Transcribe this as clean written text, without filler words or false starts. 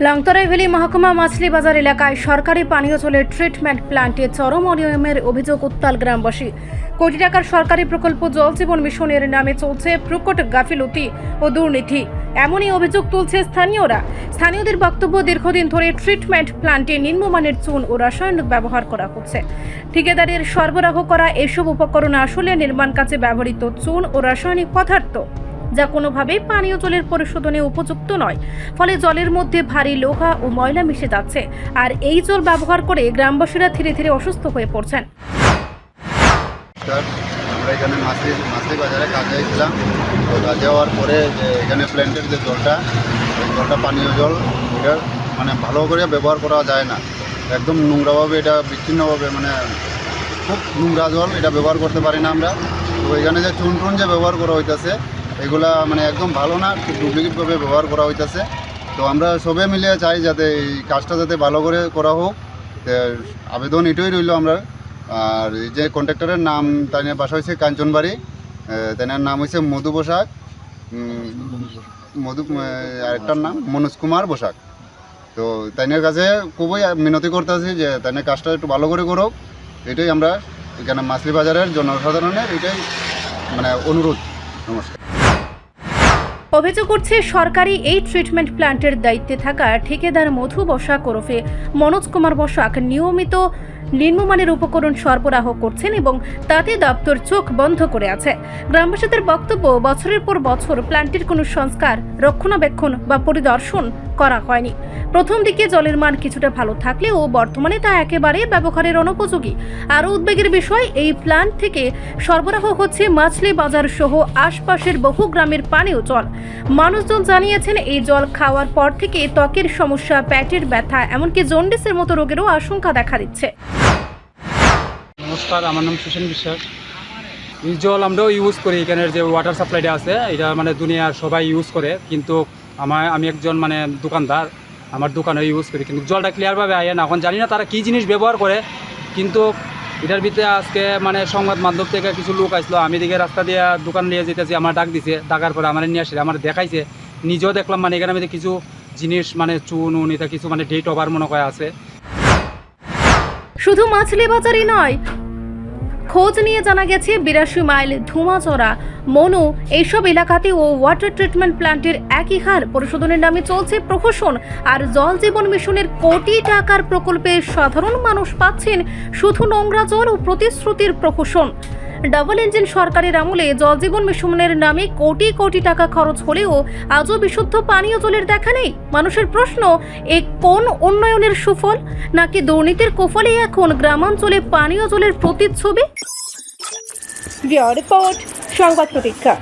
লংতরাই valley মহকুমা মাছলি বাজার এলাকায় সরকারি পানীয় জলের ট্রিটমেন্ট প্ল্যান্টে চরম অনিয়মের অভিযোগ উত্তাল গ্রামবাসী। কোটি টাকার সরকারি প্রকল্প জল জীবন মিশনের নামে চলছে প্রকট গাফিলতি ও দুর্নীতি, এমনই অভিযোগ তুলছে স্থানীয়রা। স্থানীয়দের বক্তব্য, দীর্ঘদিন ধরে ট্রিটমেন্ট প্ল্যান্টে নিম্নমানের চুন ও রাসায়নিক ব্যবহার করা হচ্ছে। ঠিকাদারের সরবরাহ করা এসব উপকরণ আসলে নির্মাণ কাজে ব্যবহৃত চুন ও রাসায়নিক পদার্থ, যা কোনোভাবেই পানীয় জলের পরিশোধনে উপযুক্ত নয়। ফলে জলের মধ্যে ভারী লোহা ও ময়লা মিশে যাচ্ছে, আর এই জল ব্যবহার করে গ্রামবাসীরা ধীরে ধীরে অসুস্থ হয়ে পড়ছেন। আমরা এখানে মাছলি বাজারে কাজে গেছিলাম। তো কাজে হওয়ার পরে যে এখানে প্ল্যান্টের যে জলটা, এই জলটা পানীয় জল, এটা মানে ভালো করে ব্যবহার করা যায় না। একদম নোংরাভাবে, এটা বিচ্ছিন্নভাবে, মানে খুব নোংরা জল, এটা ব্যবহার করতে পারি না আমরা। তো এখানে যে চুন যে ব্যবহার করা হইতেছে, এগুলা মানে একদম ভালো না, ডুপ্লিকেটভাবে ব্যবহার করা হইতেছে। তো আমরা সবে মিলে চাই যাতে এই কাজটা যাতে ভালো করে করা হোক। আবেদন এটাই রইল আমরা। আর এই যে কন্ট্রাক্টরের নাম, তাই বাসা হয়েছে কাঞ্চনবাড়ি, তাইনার নাম হয়েছে মধু বসাক, আরেকটার নাম মনোজ কুমার বসাক। তো তাইনের কাছে খুবই মিনতি করতেছি যে তাইনের কাজটা একটু ভালো করে করুক। এটাই আমরা এখানে মাছলি বাজারের জনসাধারণের এটাই মানে অনুরোধ। নমস্কার। অভিযোগ উঠছে, সরকারি এই ট্রিটমেন্ট প্ল্যান্টের দায়িত্বে থাকা ঠিকাদার মধু বসাক ওরফে মনোজ কুমার বসাক নিয়মিত নিম্নমানের উপকরণ সরবরাহ করছেন এবং তাতে দপ্তর চোখ বন্ধ করে আছে। গ্রামবাসীদের বক্তব্য, বছরের পর বছর প্ল্যান্টের কোনো সংস্কার, রক্ষণাবেক্ষণ বা পরিদর্শন করা হয়নি। প্রথম দিকে জলের মান কিছুটা ভালো থাকলেও বর্তমানে তা একেবারে ব্যবহারের অনুপযোগী। আরও উদ্বেগের বিষয়, এই প্ল্যান্ট থেকে সরবরাহ হচ্ছে মাছলি বাজার সহ আশপাশের বহু গ্রামের পানীয় জল। মানুষজন জানিয়েছেন, এই জল খাওয়ার পর থেকে ত্বকের সমস্যা, পেটের ব্যথা, এমনকি জন্ডিসের মতো রোগেরও আশঙ্কা দেখা দিচ্ছে। নমস্কার, আমার নাম সুশান বিশ্বাস। এই জল আমরাও ইউজ করি। এখানের যে ওয়াটার সাপ্লাইটা আছে, এটা মানে দুনিয়ার সবাই ইউজ করে, কিন্তু আমি একজন মানে দোকানদার, আমার দোকানে ইউজ করি, কিন্তু জলটা ক্লিয়ারভাবে আয় না। এখন জানি না তারা কী জিনিস ব্যবহার করে, কিন্তু এটার ভিতরে আজকে মানে সংবাদ মাধ্যম থেকে কিছু লোক আসলো। আমি দিকে রাস্তা দিয়ে দোকান নিয়ে যেতেছি, আমার ডাক দিছে, ডাকার পরে আমার নিয়ে আসে, আমার দেখাইছে, নিজেও দেখলাম মানে এখানে মধ্যে কিছু জিনিস মানে চুন এটা কিছু মানে ডেট ওভার মনে করা আছে। শুধু মাছলি বাজারই নয়, খোঁজ নিয়ে জানা গেছে 82 মাইল, ধুমাচড়া, মনু, এইসব এলাকাতেও ওয়াটার ট্রিটমেন্ট প্ল্যান্টের একই হার। পরিশোধনের নামে চলছে প্রহসন, আর জল জীবন মিশনের কোটি টাকার প্রকল্পে সাধারণ মানুষ পাচ্ছেন শুধু নোংরা জল ও প্রতিশ্রুতির প্রহসন। ডাবল ইঞ্জিন সরকারের আমলে জল জীবন মিশনের নামে কোটি কোটি টাকা খরচ হলেও আজও বিশুদ্ধ পানীয় জলের দেখা নেই। মানুষের প্রশ্ন, এ কোন উন্নয়নের সুফল, নাকি দুর্নীতির কুফলে এখন গ্রামাঞ্চলে পানীয় জলের প্রতিচ্ছবি? রিপোর্ট, সংবাদ প্রতীক্ষা।